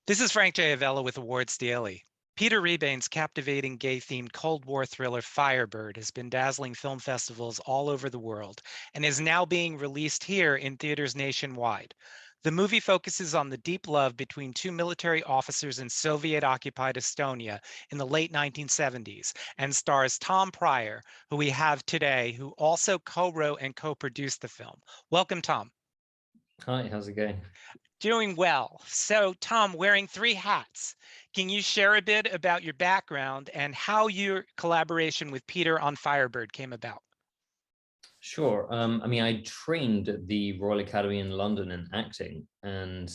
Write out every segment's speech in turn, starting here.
This is Frank J. Avella with Awards Daily. Peeter Rebane's captivating gay-themed Cold War thriller Firebird has been dazzling film festivals all over the world and is now being released here in theaters nationwide. The movie focuses on the deep love between two military officers in Soviet-occupied Estonia in the late 1970s and stars Tom Pryor, who we have today, who also co-wrote and co-produced the film. Welcome, Tom. Hi, how's it going? Doing well. So, Tom, wearing three hats, can you share a bit about your background and how your collaboration with Peter on Firebird came about? Sure. I trained at the Royal Academy in London in acting, and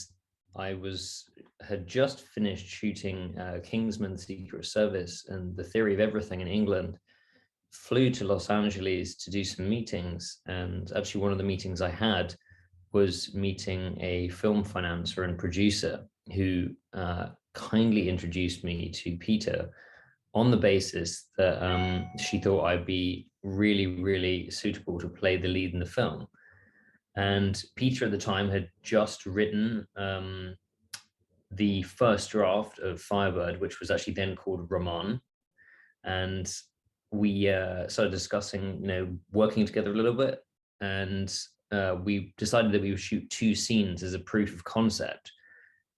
had just finished shooting Kingsman: Secret Service and The Theory of Everything in England. Flew to Los Angeles to do some meetings, and actually one of the meetings I had was meeting a film financier and producer who kindly introduced me to Peter on the basis that she thought I'd be really, really suitable to play the lead in the film. And Peter at the time had just written the first draft of Firebird, which was actually then called Roman. And we started discussing, working together a little bit. And we decided that we would shoot two scenes as a proof of concept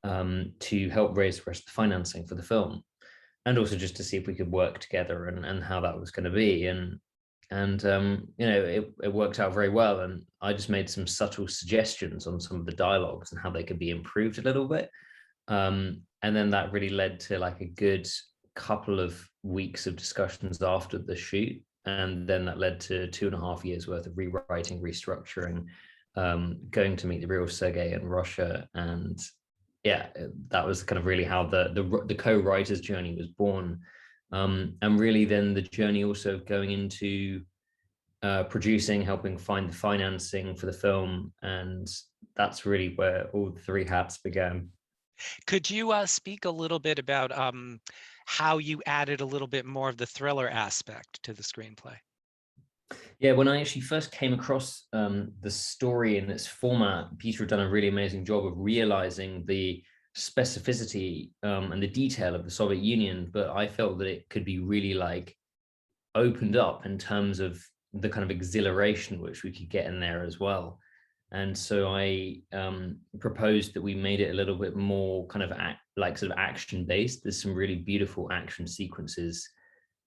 to help raise the rest of the financing for the film, and also just to see if we could work together and how that was going to be. And it worked out very well. And I just made some subtle suggestions on some of the dialogues and how they could be improved a little bit. And then that really led to like a good couple of weeks of discussions after the shoot. And then that led to 2.5 years worth of rewriting, restructuring, going to meet the real Sergey in Russia. And yeah, that was kind of really how the co-writer's journey was born. And really then the journey also of going into producing, helping find the financing for the film. And that's really where all the three hats began. Could you speak a little bit about how you added a little bit more of the thriller aspect to the screenplay? Yeah, when I actually first came across the story in its format, Peter had done a really amazing job of realizing the specificity and the detail of the Soviet Union, but I felt that it could be really like opened up in terms of the kind of exhilaration which we could get in there as well. And so I proposed that we made it a little bit more kind of sort of action based. There's some really beautiful action sequences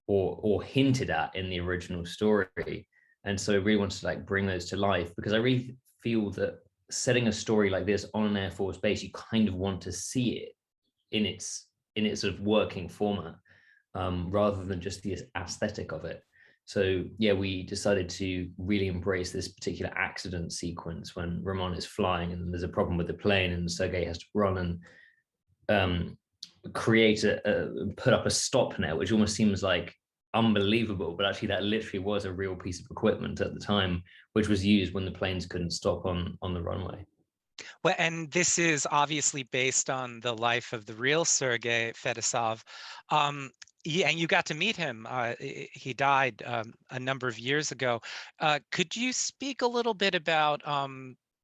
or hinted at in the original story. And so I really wanted to like bring those to life, because I really feel that setting a story like this on an Air Force base, you kind of want to see it in its sort of working format, rather than just the aesthetic of it. So yeah, we decided to really embrace this particular accident sequence when Roman is flying and there's a problem with the plane and Sergey has to run and put up a stop net, which almost seems like unbelievable, but actually that literally was a real piece of equipment at the time, which was used when the planes couldn't stop on the runway. Well, and this is obviously based on the life of the real Sergey Fedozov. Yeah, and you got to meet him. He died a number of years ago. Could you speak a little bit about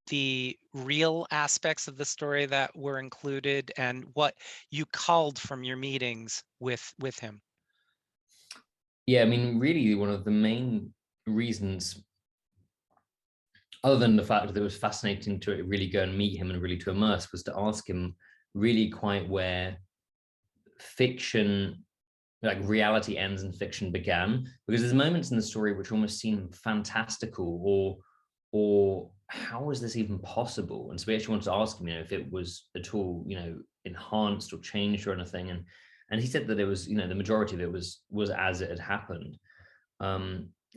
the real aspects of the story that were included and what you culled from your meetings with him? Yeah, I mean, really one of the main reasons, other than the fact that it was fascinating to really go and meet him and really to immerse, was to ask him really quite where fiction, like reality ends and fiction began, because there's moments in the story which almost seem fantastical or how is this even possible? And so we actually wanted to ask him, if it was at all, enhanced or changed or anything. And he said that it was, the majority of it was as it had happened.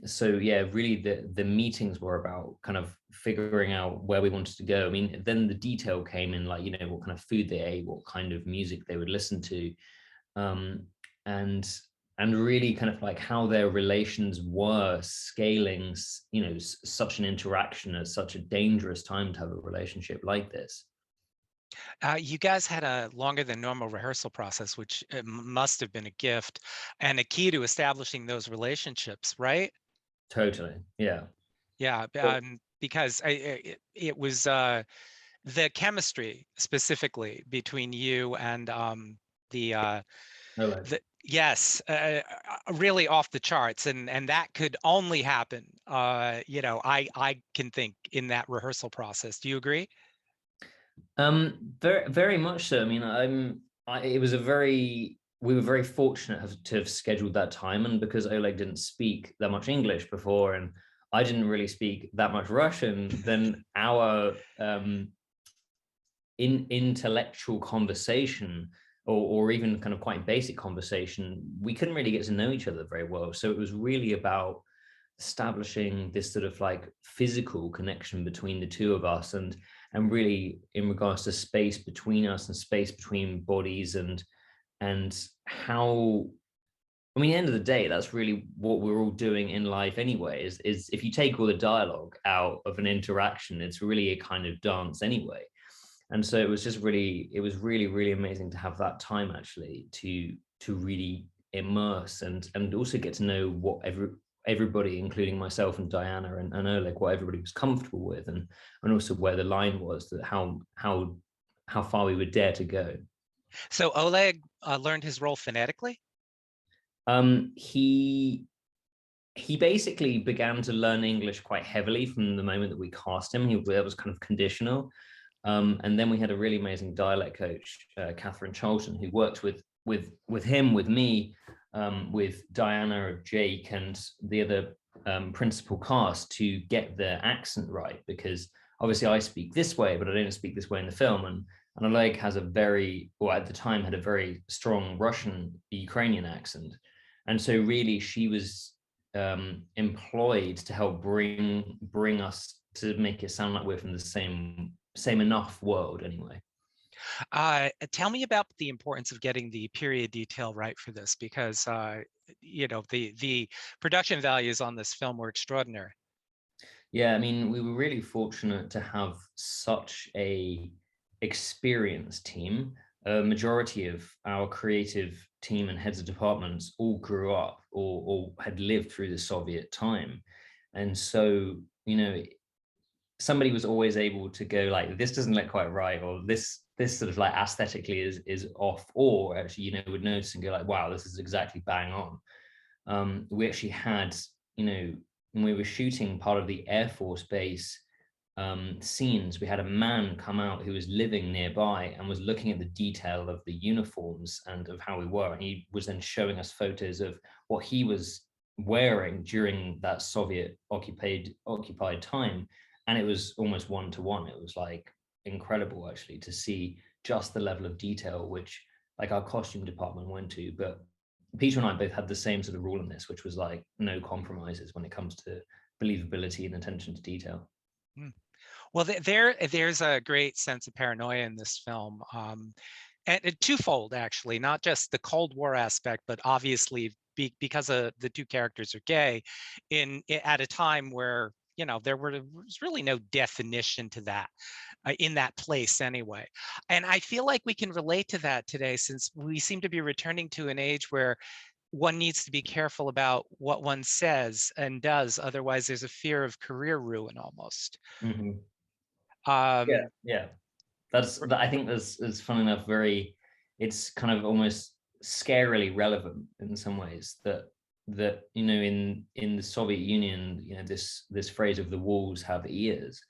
So yeah, really the meetings were about kind of figuring out where we wanted to go. I mean, then the detail came in, like, what kind of food they ate, what kind of music they would listen to. And really kind of like how their relations were scaling, such an interaction at such a dangerous time to have a relationship like this. You guys had a longer than normal rehearsal process, which must have been a gift and a key to establishing those relationships, right? Totally, yeah. Yeah, because it was the chemistry specifically between you and the Oleg. yes, really off the charts, and that could only happen, I can think in that rehearsal process. Do you agree? Very, very much so. I mean, it was we were very fortunate to have scheduled that time, and because Oleg didn't speak that much English before, and I didn't really speak that much Russian, then our intellectual conversation, or even kind of quite basic conversation, we couldn't really get to know each other very well. So it was really about establishing this sort of like physical connection between the two of us, and really in regards to space between us and space between bodies, and how, I mean, at the end of the day, that's really what we're all doing in life anyway, is if you take all the dialogue out of an interaction, it's really a kind of dance anyway. And so it was really amazing to have that time actually to really immerse and also get to know what everybody, including myself and Diana and Oleg, what everybody was comfortable with, and also where the line was, that how far we would dare to go. So Oleg learned his role phonetically? He basically began to learn English quite heavily from the moment that we cast him. That was kind of conditional. And then we had a really amazing dialect coach, Catherine Charlton, who worked with him, with me, with Diana, Jake, and the other principal cast to get the accent right, because obviously I speak this way, but I don't speak this way in the film. And Oleg has a very, or at the time had a very strong Russian, Ukrainian accent. And so really she was employed to help bring us, to make it sound like we're from the same enough world anyway. Tell me about the importance of getting the period detail right for this, because the production values on this film were extraordinary. Yeah, I mean, we were really fortunate to have such a experienced team. A majority of our creative team and heads of departments all grew up or had lived through the Soviet time. And so, somebody was always able to go like, this doesn't look quite right, or this sort of like aesthetically is off, or actually, would notice and go like, wow, this is exactly bang on. We actually had, when we were shooting part of the Air Force Base scenes, we had a man come out who was living nearby and was looking at the detail of the uniforms and of how we were. And he was then showing us photos of what he was wearing during that Soviet occupied time. And it was almost one-to-one. It was like incredible actually to see just the level of detail which like our costume department went to. But Peter and I both had the same sort of rule in this, which was like no compromises when it comes to believability and attention to detail. Well, there's a great sense of paranoia in this film, and twofold actually, not just the Cold War aspect, but obviously because the two characters are gay, at a time where there was really no definition to that in that place anyway. And I feel like we can relate to that today, since we seem to be returning to an age where one needs to be careful about what one says and does, otherwise there's a fear of career ruin almost. Mm-hmm. Um, yeah. I think that's fun enough. It's kind of almost scarily relevant in some ways that in the Soviet Union, this phrase of the walls have ears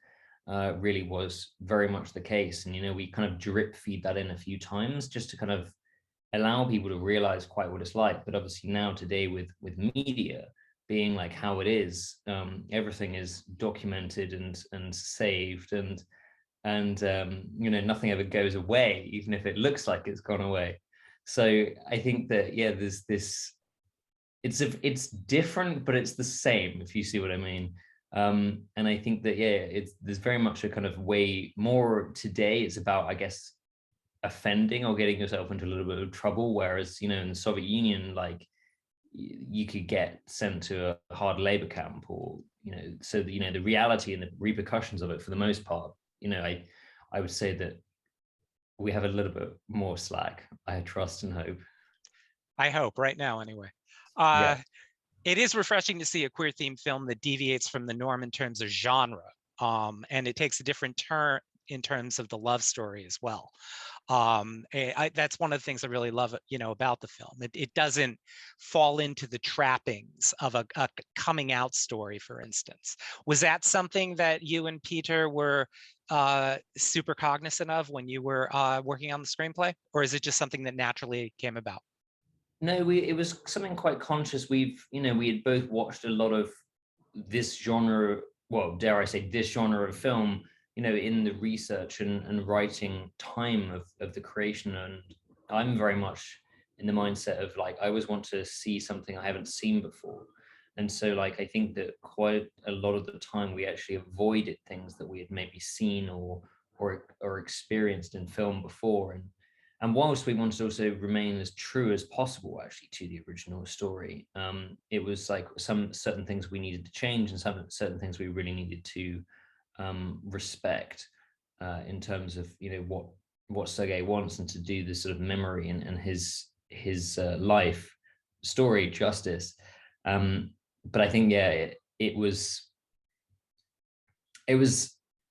really was very much the case. And we kind of drip feed that in a few times just to kind of allow people to realize quite what it's like. But obviously now today with media being like how it is, everything is documented and saved, and nothing ever goes away, even if it looks like it's gone away. So I think that there's this, it's different, but it's the same, if you see what I mean. And I think that there's very much a kind of way more today. It's about, I guess, offending or getting yourself into a little bit of trouble, whereas in the Soviet Union, like you could get sent to a hard labor camp, or so the reality and the repercussions of it, for the most part, I would say that we have a little bit more slack. I trust and hope. I hope right now anyway. It is refreshing to see a queer themed film that deviates from the norm in terms of genre, and it takes a different turn in terms of the love story as well. That's one of the things I really love, about the film. It doesn't fall into the trappings of a coming out story, for instance. Was that something that you and Peter were super cognizant of when you were working on the screenplay, or is it just something that naturally came about? No, it was something quite conscious. We had both watched a lot of this genre, well, dare I say, this genre of film, in the research and writing time of the creation. And I'm very much in the mindset of like, I always want to see something I haven't seen before. And so like, I think that quite a lot of the time we actually avoided things that we had maybe seen or experienced in film before. And whilst we wanted to also remain as true as possible, actually, to the original story, it was like some certain things we needed to change and some certain things we really needed to respect in terms of what Sergey wants and to do this sort of memory and his life story justice. But I think it was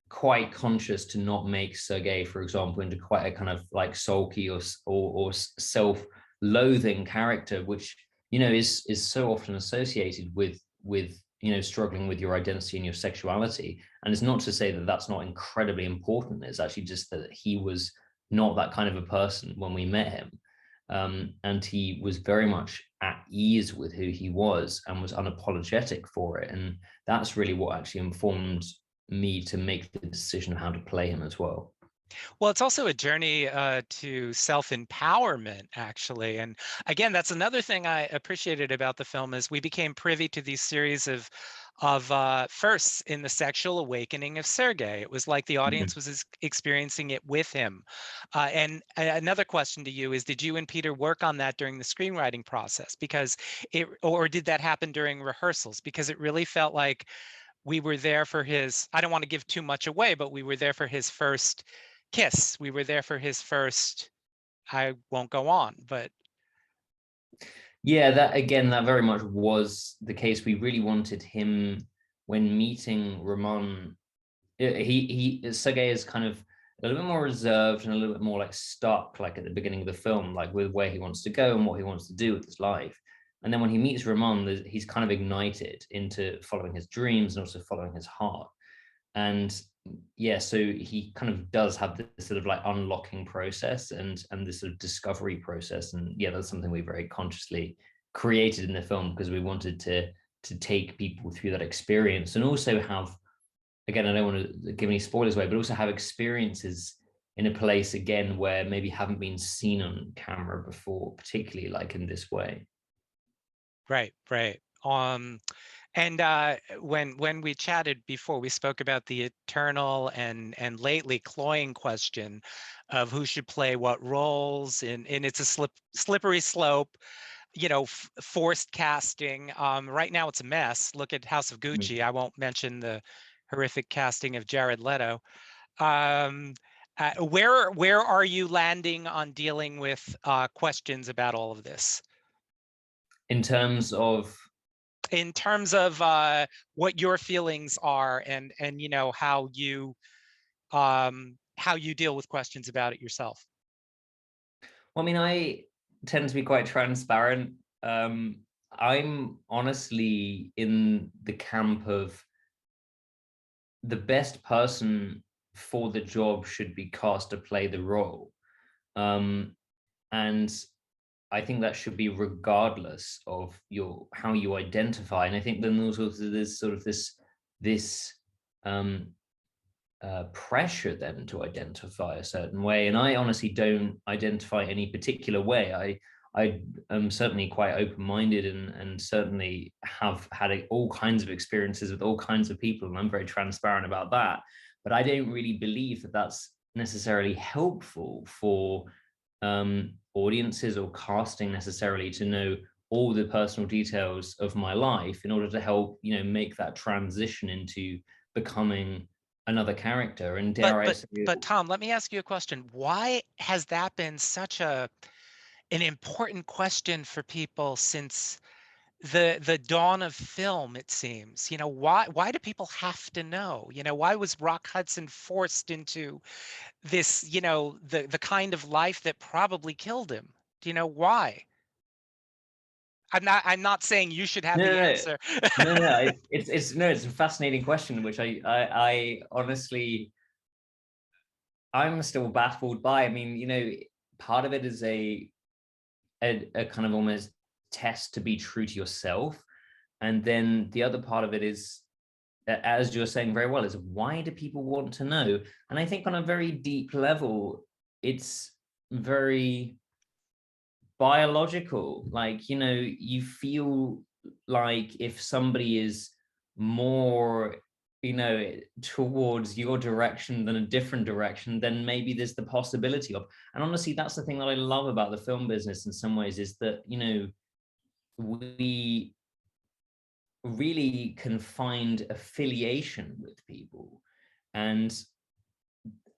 quite conscious to not make Sergey, for example, into quite a kind of like sulky or self-loathing character, which is so often associated with struggling with your identity and your sexuality. And it's not to say that that's not incredibly important. It's actually just that he was not that kind of a person when we met him. And he was very much at ease with who he was and was unapologetic for it. And that's really what actually informed me to make the decision of how to play him as well. Well, it's also a journey to self-empowerment, actually. And again, that's another thing I appreciated about the film is we became privy to these series of firsts in the sexual awakening of Sergey. It was like the audience was experiencing it with him. And another question to you is, did you and Peter work on that during the screenwriting process? Or did that happen during rehearsals? Because it really felt like we were there for his, I don't want to give too much away, but we were there for his first kiss. We were there for his first, I won't go on, but. Yeah, that very much was the case. We really wanted him when meeting Ramon. Sergey is kind of a little bit more reserved and a little bit more like stuck, like at the beginning of the film, like with where he wants to go and what he wants to do with his life. And then when he meets Ramon, he's kind of ignited into following his dreams and also following his heart. And yeah, so he kind of does have this sort of like unlocking process and this sort of discovery process. And yeah, that's something we very consciously created in the film because we wanted to take people through that experience and also have, again, I don't want to give any spoilers away, but also have experiences in a place again where maybe haven't been seen on camera before, particularly like in this way. Right. And when we chatted before, we spoke about the eternal and lately cloying question of who should play what roles, and it's a slippery slope, forced casting. Right now it's a mess. Look at House of Gucci. I won't mention the horrific casting of Jared Leto. Where are you landing on dealing with questions about all of this? In terms of what your feelings are and how you deal with questions about it yourself. Well, I mean, I tend to be quite transparent. I'm honestly in the camp of the best person for the job should be cast to play the role. And I think that should be regardless of how you identify. And I think then there's sort of this pressure then to identify a certain way. And I honestly don't identify any particular way. I am certainly quite open-minded and certainly have had all kinds of experiences with all kinds of people, and I'm very transparent about that. But I don't really believe that that's necessarily helpful for audiences or casting necessarily to know all the personal details of my life in order to help make that transition into becoming another character. And but Tom, let me ask you a question. Why has that been such an important question for people since the dawn of film, it seems. Why do people have to know? Why was Rock Hudson forced into this, the kind of life that probably killed him? Do you know why? I'm not saying you should have No, the no, answer. no, no, no. It's a fascinating question, which I honestly, I'm still baffled by. I mean, part of it is a kind of almost test to be true to yourself, and then the other part of it is, as you're saying very well, is why do people want to know? And I think on a very deep level, it's very biological. Like, you feel like if somebody is more, towards your direction than a different direction, then maybe there's the possibility of. And honestly, that's the thing that I love about the film business in some ways, is that, we really can find affiliation with people. And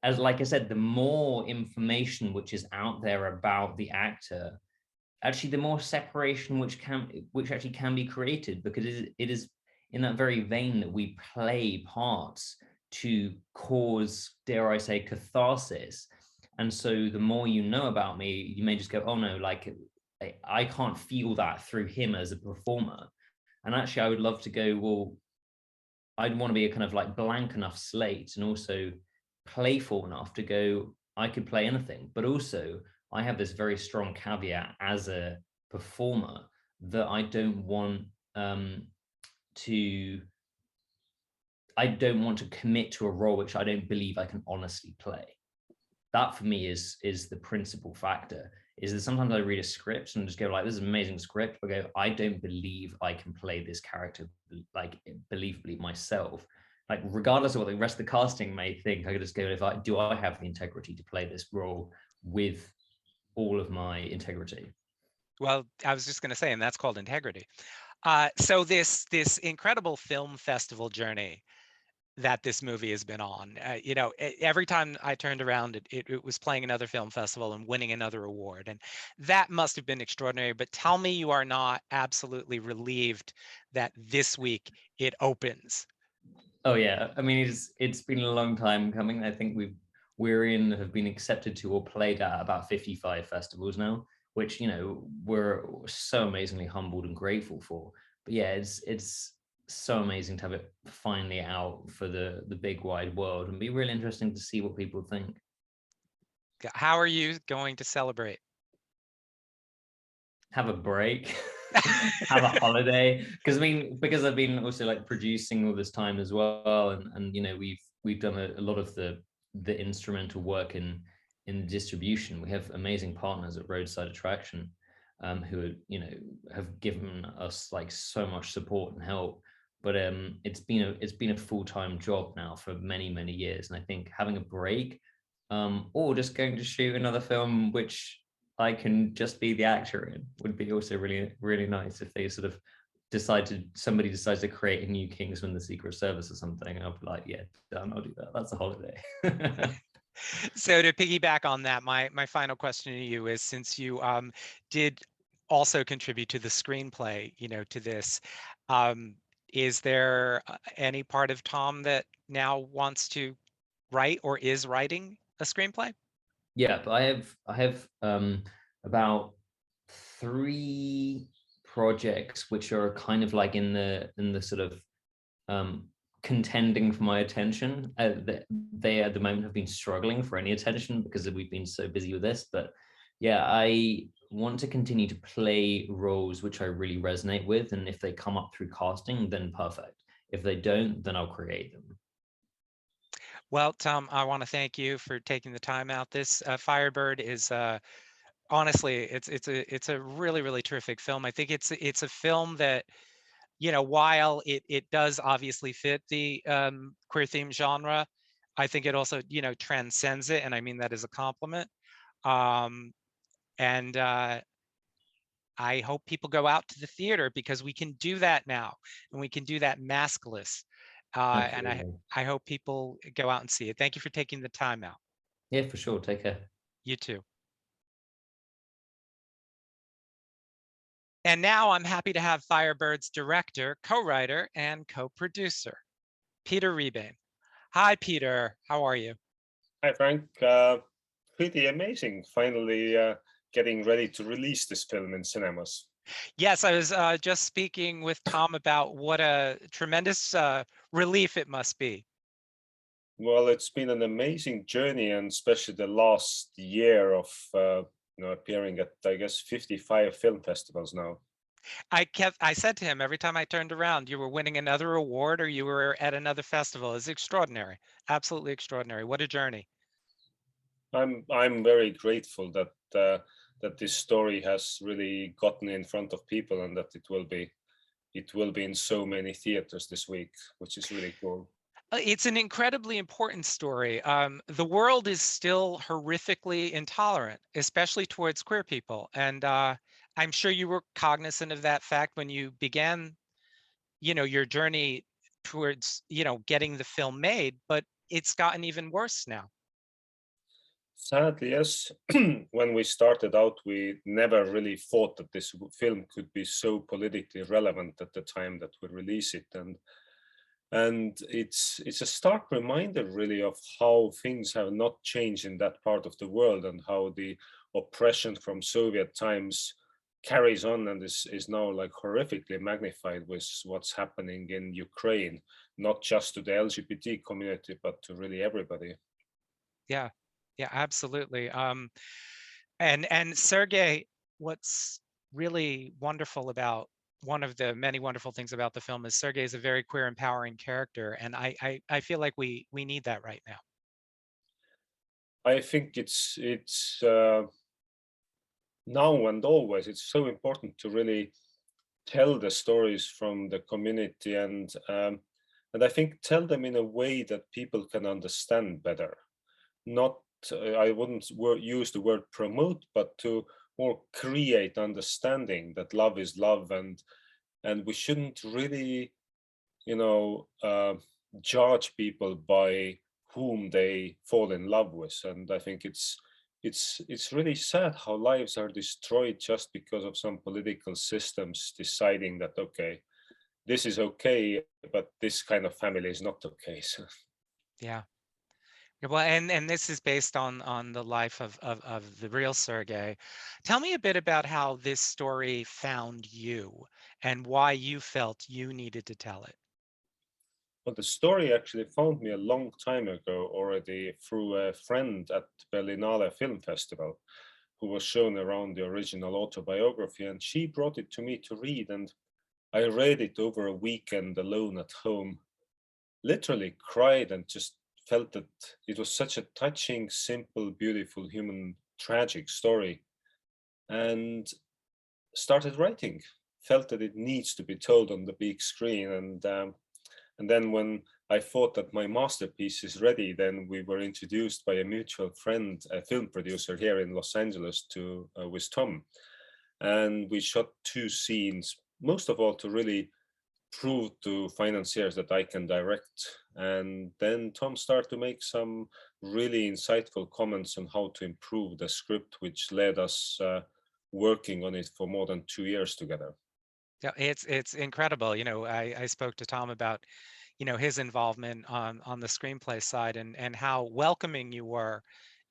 as like I said, the more information which is out there about the actor, actually the more separation which actually can be created, because it is in that very vein that we play parts to cause, dare I say, catharsis. And so the more you know about me, you may just go, oh no, like I can't feel that through him as a performer. And actually I would love to go, well, I'd want to be a kind of like blank enough slate, and also playful enough to go, I could play anything, but also I have this very strong caveat as a performer that to I don't want to commit to a role which I don't believe I can honestly play. That for me is the principal factor. Is that sometimes I read a script and just go like, this is an amazing script, but go, I don't believe I can play this character like believably myself. Like, regardless of what the rest of the casting may think, I could just go, do I have the integrity to play this role with all of my integrity? Well, I was just going to say, and that's called integrity. So this incredible film festival journey that this movie has been on. Every time I turned around, it was playing another film festival and winning another award. And that must have been extraordinary. But tell me you are not absolutely relieved that this week it opens. Oh yeah, I mean it's been a long time coming. I think have been accepted to or played at about 55 festivals now, which we're so amazingly humbled and grateful for. But yeah, it's so amazing to have it finally out for the big wide world, and be really interesting to see what people think. How are you going to celebrate? Have a break. Have a holiday, because I've been also like producing all this time as well, and we've done a lot of the instrumental work in distribution. We have amazing partners at Roadside Attraction, who have given us like so much support and help. But it's been a full-time job now for many years, and I think having a break, or just going to shoot another film which I can just be the actor in, would be also really, really nice. If they sort of somebody decides to create a new Kingsman: The Secret Service or something, and I'll be like, yeah, done, I'll do that. That's a holiday. So to piggyback on that, my final question to you is, since you did also contribute to the screenplay, to this, is there any part of Tom that now wants to write or is writing a screenplay? Yeah, but I have about 3 projects which are kind of like in the sort of contending for my attention. They at the moment have been struggling for any attention because we've been so busy with this. But yeah, I want to continue to play roles which I really resonate with, and if they come up through casting, then perfect. If they don't, then I'll create them. Well, Tom, I want to thank you for taking the time out. This Firebird is honestly, it's a really terrific film. I think it's a film that, while it does obviously fit the queer theme genre, I think it also, transcends it, and I mean that as a compliment. Um, and I hope people go out to the theater, because we can do that now, and we can do that maskless. And Absolutely. I hope people go out and see it. Thank you for taking the time out. Yeah, for sure. Take care. You too. And now I'm happy to have Firebird's director, co-writer, and co-producer, Peeter Rebane. Hi, Peter. How are you? Hi, Frank. Pretty amazing. Finally getting ready to release this film in cinemas. Yes, I was just speaking with Tom about what a tremendous relief it must be. Well, it's been an amazing journey, and especially the last year of appearing at, I guess, 55 film festivals now. I said to him every time I turned around, you were winning another award or you were at another festival. It's extraordinary, absolutely extraordinary. What a journey. I'm very grateful that that this story has really gotten in front of people, and that it will be in so many theaters this week, which is really cool. It's an incredibly important story. The world is still horrifically intolerant, especially towards queer people. And I'm sure you were cognizant of that fact when you began, your journey towards, getting the film made, but it's gotten even worse now. Sadly, yes. When we started out, we never really thought that this film could be so politically relevant at the time that we release it, and it's a stark reminder, really, of how things have not changed in that part of the world, and how the oppression from Soviet times carries on and is now like horrifically magnified with what's happening in Ukraine, not just to the LGBT community, but to really everybody. Yeah, yeah, absolutely. And Sergey, what's really wonderful about one of the many wonderful things about the film is Sergey is a very queer, empowering character, and I feel like we need that right now. I think it's now and always it's so important to really tell the stories from the community, and I think tell them in a way that people can understand better. Not I wouldn't use the word promote, but to more create understanding that love is love, and we shouldn't really, you know, judge people by whom they fall in love with. And I think it's really sad how lives are destroyed just because of some political systems deciding that, okay, this is okay, but this kind of family is not okay. So Yeah. Yeah, well, and this is based on the life of the real Sergey. Tell me a bit about how this story found you and why you felt you needed to tell it. but the story actually found me a long time ago already through a friend at Berlinale Film Festival who was shown around the original autobiography, and she brought it to me to read, and I read it over a weekend alone at home, literally cried, and just felt that it was such a touching, simple, beautiful, human, tragic story, and started writing. Felt that it needs to be told on the big screen, and then when I thought that my masterpiece is ready, then we were introduced by a mutual friend, a film producer here in Los Angeles, to with Tom, and we shot two scenes, most of all to really prove to financiers that I can direct. And then Tom started to make some really insightful comments on how to improve the script, which led us working on it for more than 2 years together. Yeah, it's incredible. I spoke to Tom about, his involvement on the screenplay side and how welcoming you were,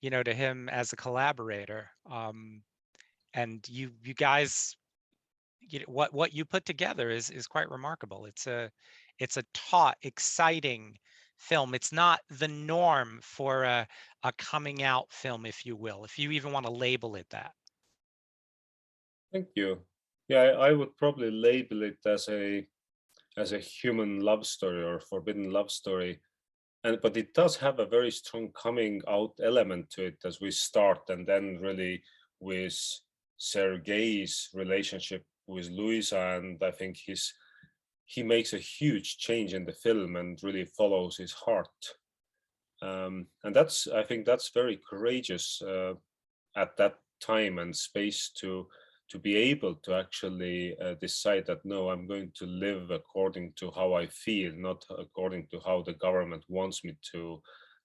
to him as a collaborator. And you guys, what you put together is quite remarkable. It's a taut, exciting film. It's not the norm for a coming out film, if you will, if you even want to label it that. Thank you. Yeah, I would probably label it as a human love story or forbidden love story. And but it does have a very strong coming out element to it as we start, and then really with Sergei's relationship with Luisa, and I think he makes a huge change in the film and really follows his heart. And I think that's very courageous at that time and space to be able to actually decide that, no, I'm going to live according to how I feel, not according to how the government wants me to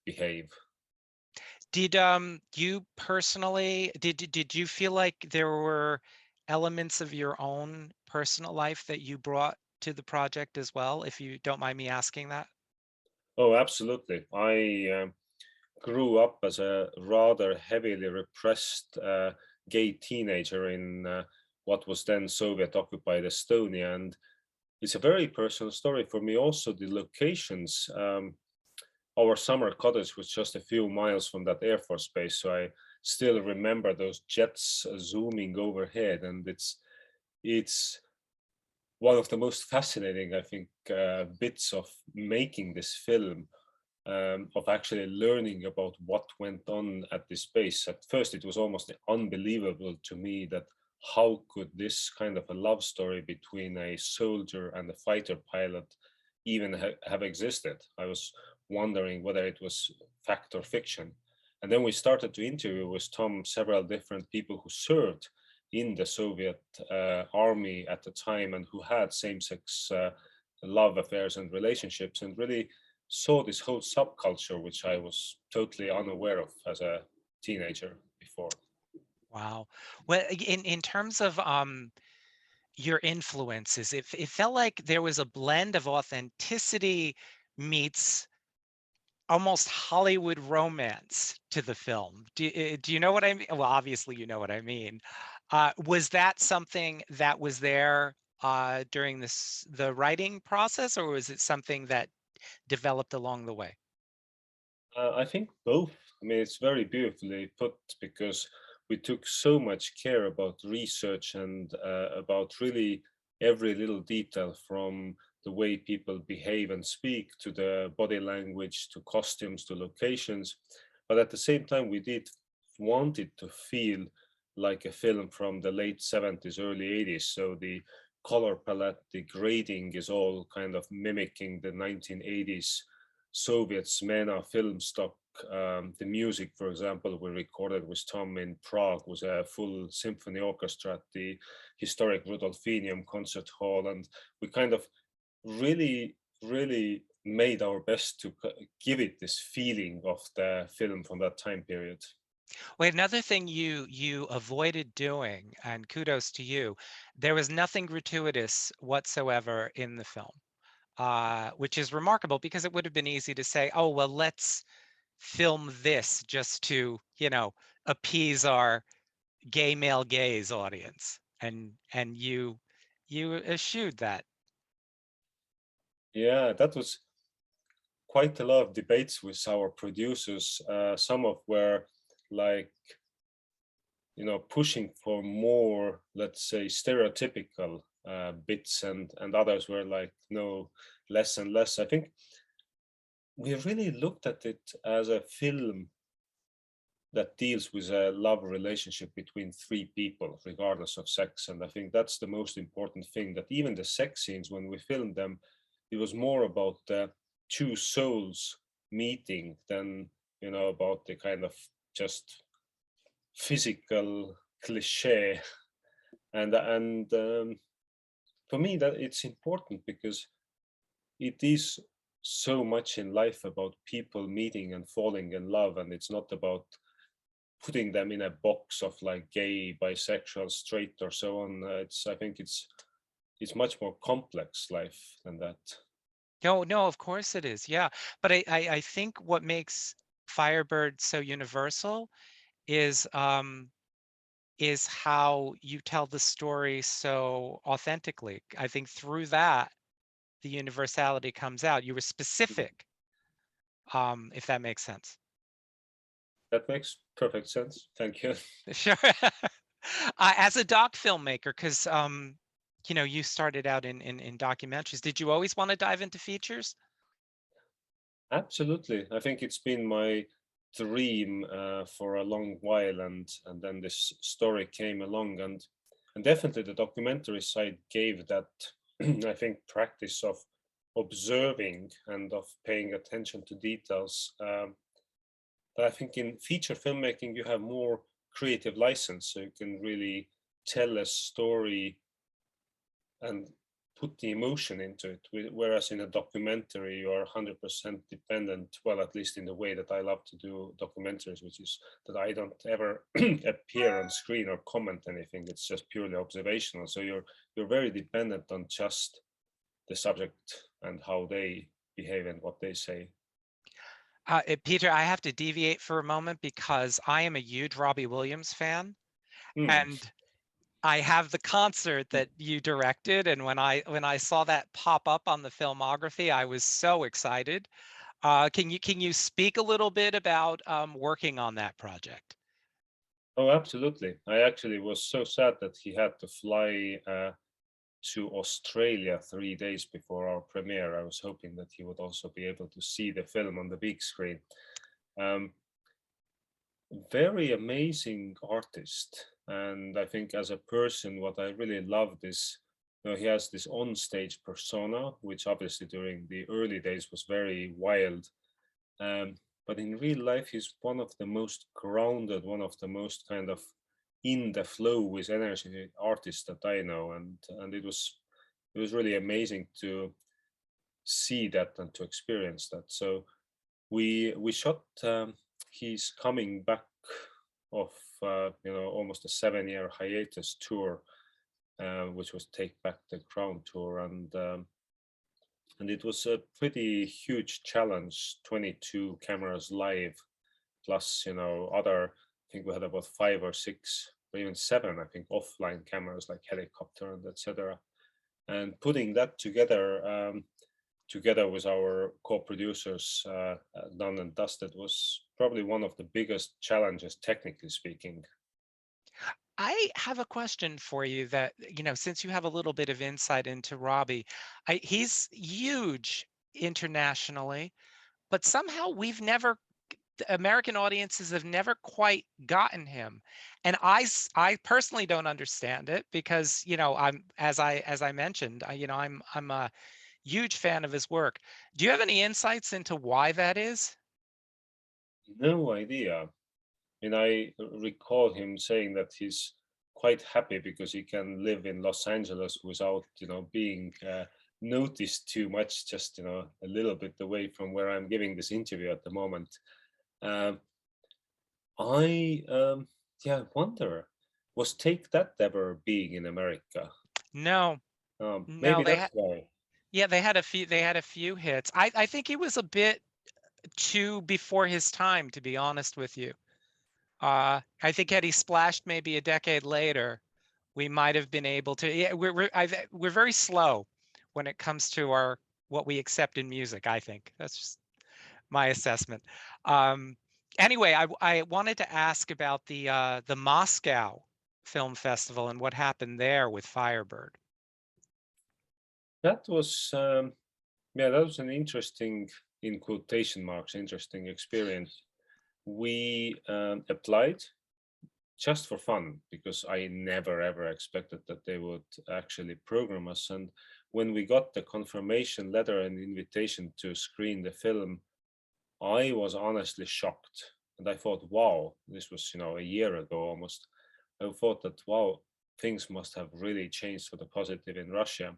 behave. Did you personally did you feel like there were elements of your own personal life that you brought to the project as well, if you don't mind me asking that? Oh, absolutely. I grew up as a rather heavily repressed gay teenager in what was then Soviet occupied Estonia. And it's a very personal story for me. Also, the locations. Our summer cottage was just a few miles from that Air Force base. So I still remember those jets zooming overhead. And it's one of the most fascinating, I think, bits of making this film, of actually learning about what went on at this base. At first, it was almost unbelievable to me that how could this kind of a love story between a soldier and a fighter pilot even have existed. I was wondering whether it was fact or fiction. And then we started to interview with Tom several different people who served in the Soviet army at the time and who had same-sex love affairs and relationships, and really saw this whole subculture, which I was totally unaware of as a teenager before. Wow. Well, in terms of your influences, it felt like there was a blend of authenticity meets almost Hollywood romance to the film. Do you know what I mean? Well, obviously you know what I mean. Was that something that was there during the writing process, or was it something that developed along the way? I think both. I mean, it's very beautifully put because we took so much care about research and about really every little detail, from the way people behave and speak to the body language to costumes to locations. But at the same time, we did want it to feel like a film from the late 70s, early 80s. So the color palette, the grading is all kind of mimicking the 1980s Soviet Smena film stock. The music, for example, we recorded with Tom in Prague, was a full symphony orchestra at the historic Rudolphinium Concert Hall. And we kind of really, really made our best to give it this feeling of the film from that time period. Wait, another thing you avoided doing, and kudos to you, there was nothing gratuitous whatsoever in the film, which is remarkable because it would have been easy to say, oh, well, let's film this just to, appease our gay male gaze audience. And you eschewed that. Yeah, that was quite a lot of debates with our producers. Some of were like, pushing for more, let's say, stereotypical bits, and others were like, no, less and less. I think we really looked at it as a film that deals with a love relationship between three people, regardless of sex. And I think that's the most important thing, that even the sex scenes, when we filmed them, it was more about the two souls meeting than, about the kind of just physical cliche. And for me, that it's important because it is so much in life about people meeting and falling in love, and it's not about putting them in a box of like gay, bisexual, straight, or so on. I think it's much more complex life than that. No, of course it is. Yeah. But I think what makes Firebird so universal is how you tell the story so authentically. I think through that, the universality comes out. You were specific, if that makes sense. That makes perfect sense. Thank you. Sure. As a doc filmmaker, because you started out in documentaries. Did you always want to dive into features? Absolutely. I think it's been my dream for a long while, and then this story came along, and definitely the documentary side gave that I think practice of observing and of paying attention to details. But I think in feature filmmaking you have more creative license, so you can really tell a story and put the emotion into it. Whereas in a documentary, you are 100% dependent, well, at least in the way that I love to do documentaries, which is that I don't ever appear on screen or comment anything. It's just purely observational. So you're very dependent on just the subject and how they behave and what they say. Peter, I have to deviate for a moment because I am a huge Robbie Williams fan, and I have the concert that you directed, and when I saw that pop up on the filmography, I was so excited. Can you speak a little bit about working on that project? Oh, absolutely. I actually was so sad that he had to fly to Australia 3 days before our premiere. I was hoping that he would also be able to see the film on the big screen. Very amazing artist. And I think as a person, what I really loved is, he has this on-stage persona, which obviously during the early days was very wild. But in real life, he's one of the most grounded, one of the most kind of in the flow with energy artists that I know. And it was really amazing to see that and to experience that. So we shot he's coming back of almost a 7-year hiatus tour, which was Take Back the Crown tour, and it was a pretty huge challenge. 22 cameras live, plus other. I think we had about 5 or 6 or even 7, I think, offline cameras like helicopter and etc. And putting that together. Together with our co-producers, Done and Dusted, was probably one of the biggest challenges, technically speaking. I have a question for you that, since you have a little bit of insight into Robbie, he's huge internationally, but somehow the American audiences have never quite gotten him. And I personally don't understand it because, I'm, as I mentioned, I'm a huge fan of his work. Do you have any insights into why that is? No idea. I recall him saying that he's quite happy because he can live in Los Angeles without, being noticed too much, just, a little bit away from where I'm giving this interview at the moment. I wonder, was Take That ever being in America? No, Maybe no, that's why. yeah, they had a few hits. I think he was a bit too before his time, to be honest with you. I think had he splashed maybe a decade later, we might have been able to. Yeah, we're very slow when it comes to what we accept in music. I think that's just my assessment. Anyway, I wanted to ask about the Moscow Film Festival and what happened there with Firebird. That was that was an interesting, in quotation marks, interesting experience. We applied just for fun because I never ever expected that they would actually program us. And when we got the confirmation letter and invitation to screen the film, I was honestly shocked. And I thought, wow, this was, a year ago almost. I thought that, wow, things must have really changed for the positive in Russia.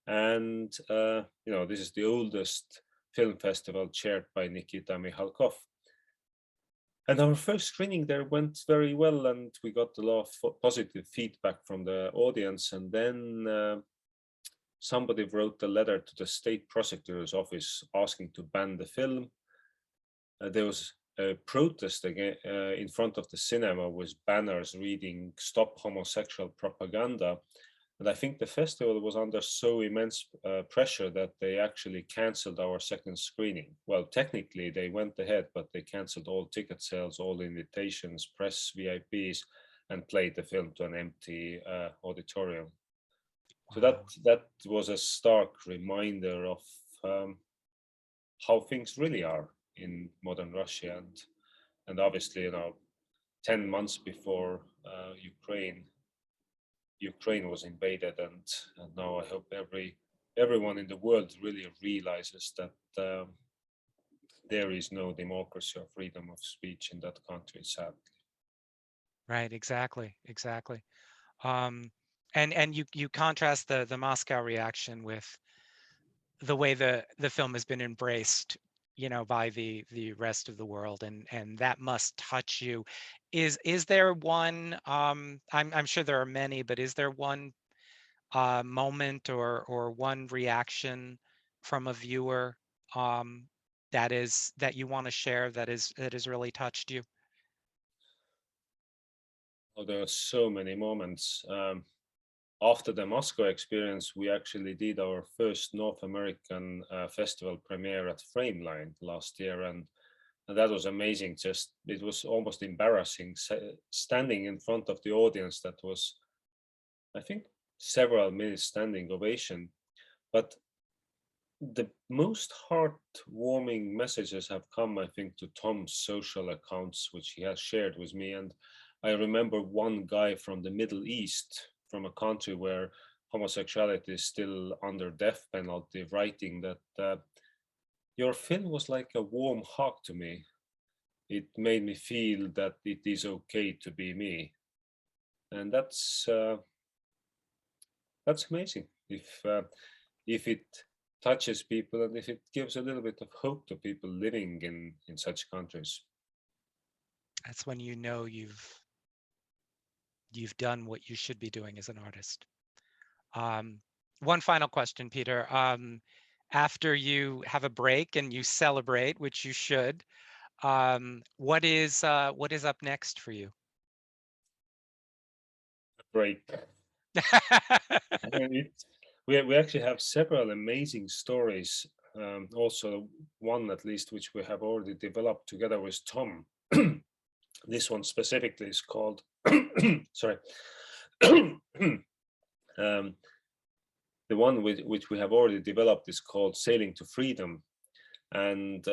And, this is the oldest film festival chaired by Nikita Mikhalkov. And our first screening there went very well, and we got a lot of positive feedback from the audience. And then somebody wrote a letter to the state prosecutor's office asking to ban the film. There was a protest again in front of the cinema with banners reading "Stop Homosexual Propaganda." And I think the festival was under so immense pressure that they actually canceled our second screening. Well, technically they went ahead, but they canceled all ticket sales, all invitations, press, VIPs, and played the film to an empty auditorium. So that was a stark reminder of how things really are in modern Russia, and obviously, 10 months before Ukraine was invaded, and now I hope everyone in the world really realizes that there is no democracy or freedom of speech in that country, sadly. Right, exactly. Um, And you contrast the Moscow reaction with the way the film has been embraced, by the rest of the world, and that must touch you. Is there one, I'm sure there are many, but is there one moment or one reaction from a viewer that you want to share that has really touched you? Oh, there are so many moments. After the Moscow experience, we actually did our first North American festival premiere at Frameline last year, and that was amazing. Just it was almost embarrassing standing in front of the audience. That was, I think, several minutes standing ovation. But the most heartwarming messages have come, I think, to Tom's social accounts, which he has shared with me. And I remember one guy from the Middle East, from a country where homosexuality is still under death penalty, writing that your film was like a warm hug to me. It made me feel that it is okay to be me, and that's amazing. If it touches people and if it gives a little bit of hope to people living in such countries. That's when you've done what you should be doing as an artist. One final question, Peter. After you have a break and you celebrate, which you should, what is up next for you? Break. We actually have several amazing stories. Also, one at least which we have already developed together with Tom. This one specifically is called sorry. The one which we have already developed is called Sailing to Freedom, and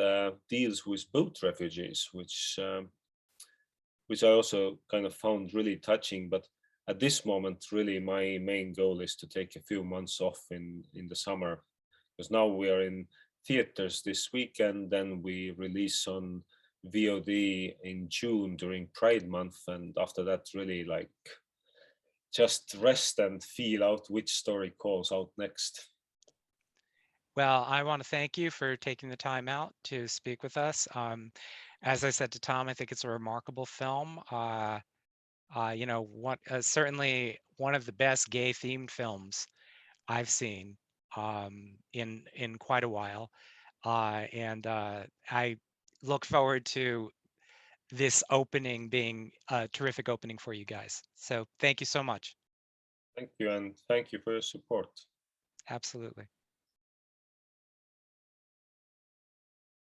deals with boat refugees, which I also kind of found really touching. But at this moment, really, my main goal is to take a few months off in the summer, because now we are in theaters this weekend, then we release on VOD in June during Pride Month, and after that, really like just rest and feel out which story calls out next. Well, I want to thank you for taking the time out to speak with us. As I said to Tom, I think it's a remarkable film. Certainly one of the best gay-themed films I've seen in quite a while, and I look forward to this opening being a terrific opening for you guys. So thank you so much. Thank you, and thank you for your support. Absolutely.